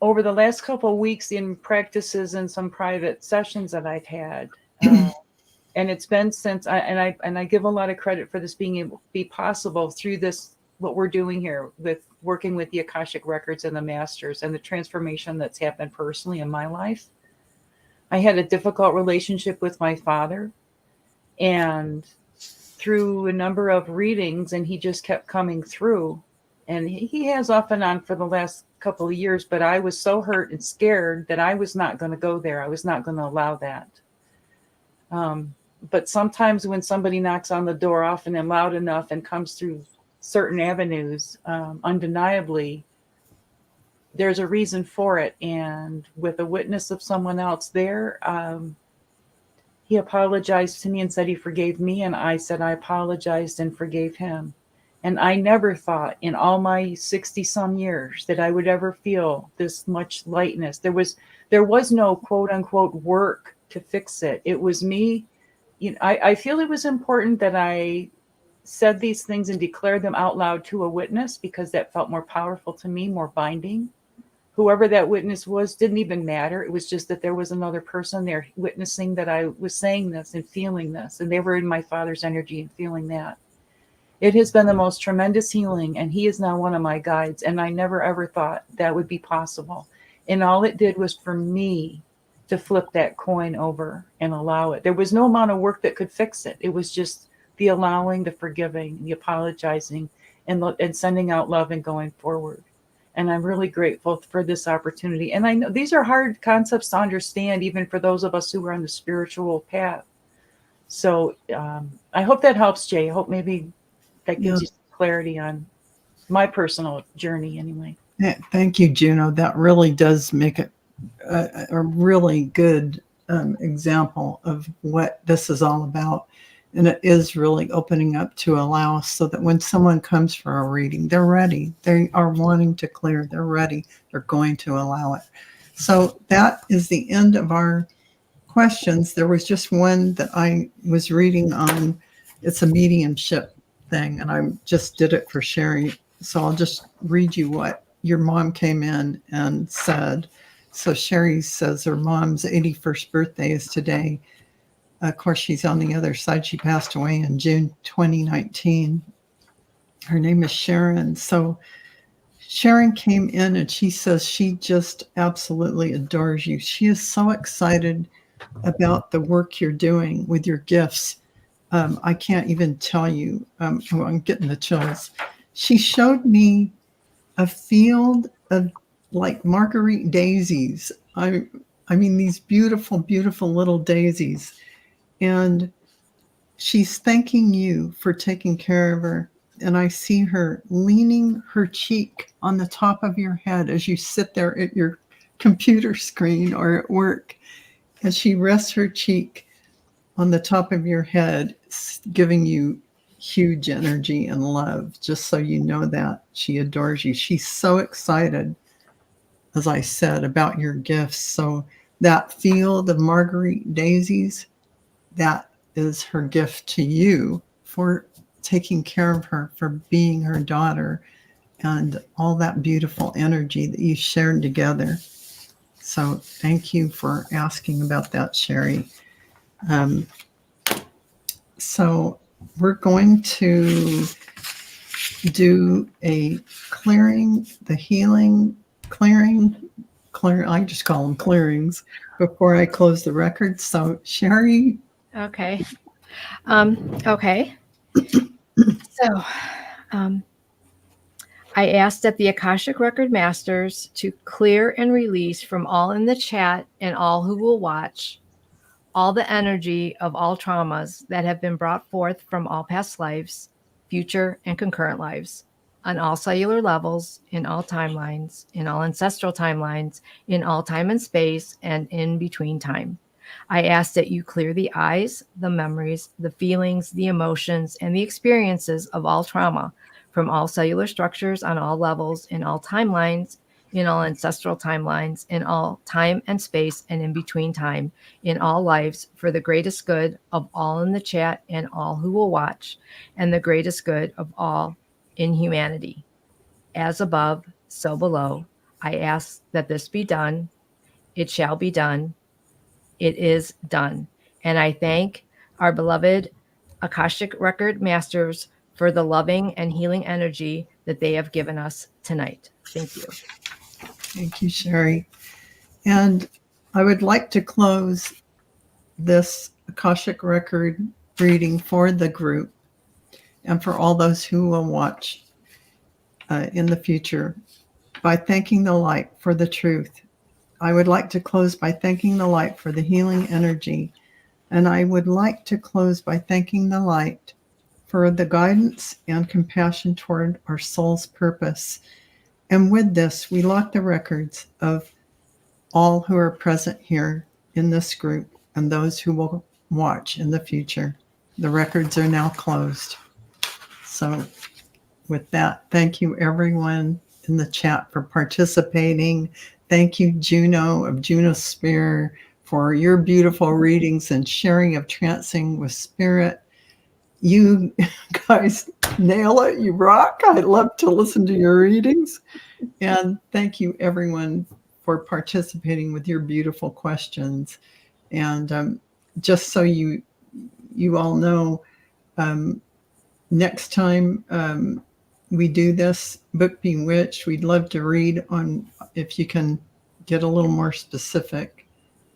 Over the last couple of weeks in practices and some private sessions that I've had, and it's been since I give a lot of credit for this being able to be possible through this, what we're doing here with working with the Akashic Records and the Masters and the transformation that's happened personally in my life. I had a difficult relationship with my father, and through a number of readings, and he just kept coming through, and he has off and on for the last couple of years, but I was so hurt and scared that I was not going to go there. I was not going to allow that. But sometimes when somebody knocks on the door often and loud enough and comes through certain avenues, undeniably, there's a reason for it. And with a witness of someone else there, he apologized to me and said he forgave me. And I said I apologized and forgave him. And I never thought in all my 60 some years that I would ever feel this much lightness. There was no quote unquote work to fix it. It was me. I feel it was important that I said these things and declared them out loud to a witness because that felt more powerful to me, more binding. Whoever that witness was didn't even matter. It was just that there was another person there witnessing that I was saying this and feeling this, and they were in my Father's energy and feeling that. It has been the most tremendous healing, and he is now one of my guides, and I never ever thought that would be possible. And all it did was for me to flip that coin over and allow it. There was no amount of work that could fix it. It was just the allowing, the forgiving, the apologizing, and sending out love and going forward. And I'm really grateful for this opportunity. And I know these are hard concepts to understand, even for those of us who are on the spiritual path. So I hope that helps, Jay. I hope maybe that gives you some clarity on my personal journey anyway. Yeah, thank you, Juno. That really does make it a really good example of what this is all about. And it is really opening up to allow us so that when someone comes for a reading, they're ready. They are wanting to clear. They're ready. They're going to allow it. So that is the end of our questions. There was just one that I was reading on. It's a mediumship thing, and I just did it for Cheri. So I'll just read you what your mom came in and said. So Cheri says her mom's 81st birthday is today. Of course, she's on the other side. She passed away in June 2019. Her name is Sharon. So Sharon came in and she says she just absolutely adores you. She is so excited about the work you're doing with your gifts. I can't even tell you. I'm getting the chills. She showed me a field of like marguerite daisies. I mean, these beautiful, beautiful little daisies. And she's thanking you for taking care of her. And I see her leaning her cheek on the top of your head as you sit there at your computer screen or at work. And she rests her cheek on the top of your head, giving you huge energy and love, just so you know that. She adores you. She's so excited, as I said, about your gifts. So that field of marguerite daisies, that is her gift to you for taking care of her, for being her daughter, and all that beautiful energy that you shared together. So thank you for asking about that, Cheri. So we're going to do a clearing, the healing, clearing, I just call them clearings before I close the record. So Cheri. Okay. Okay. So I asked that the Akashic Record Masters to clear and release from all in the chat and all who will watch all the energy of all traumas that have been brought forth from all past lives, future and concurrent lives, on all cellular levels, in all timelines, in all ancestral timelines, in all time and space, and in between time. I ask that you clear the eyes, the memories, the feelings, the emotions, and the experiences of all trauma from all cellular structures on all levels, in all timelines, in all ancestral timelines, in all time and space, and in between time, in all lives, for the greatest good of all in the chat and all who will watch, and the greatest good of all in humanity. As above, so below. I ask that this be done. It shall be done. It is done. And I thank our beloved Akashic Record Masters for the loving and healing energy that they have given us tonight. Thank you. Thank you, Cheri. And I would like to close this Akashic Record reading for the group and for all those who will watch in the future by thanking the light for the truth. I would like to close by thanking the light for the healing energy. And I would like to close by thanking the light for the guidance and compassion toward our soul's purpose. And with this, we lock the records of all who are present here in this group and those who will watch in the future. The records are now closed. So with that, thank you everyone in the chat for participating. Thank you, Juno of JunoSphere, for your beautiful readings and sharing of Trancing with Spirit. You guys nail it. You rock. I love to listen to your readings. And thank you, everyone, for participating with your beautiful questions. And just so you all know, next time we do this book Bewitched, we'd love to read on, if you can get a little more specific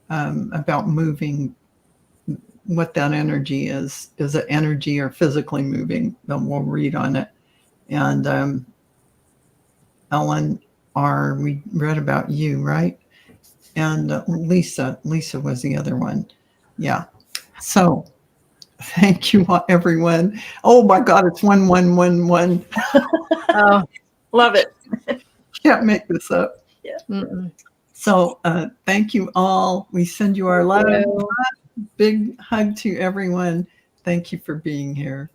about moving, what that energy is. Is it energy or physically moving? Then we'll read on it. And Ellen R., we read about you, right? And Lisa was the other one. Yeah. So thank you, everyone. Oh my God, it's 1111. Oh, Love it. Can't make this up. mm-mm. So thank you all. We send you our love. you. Big hug to everyone. Thank you for being here.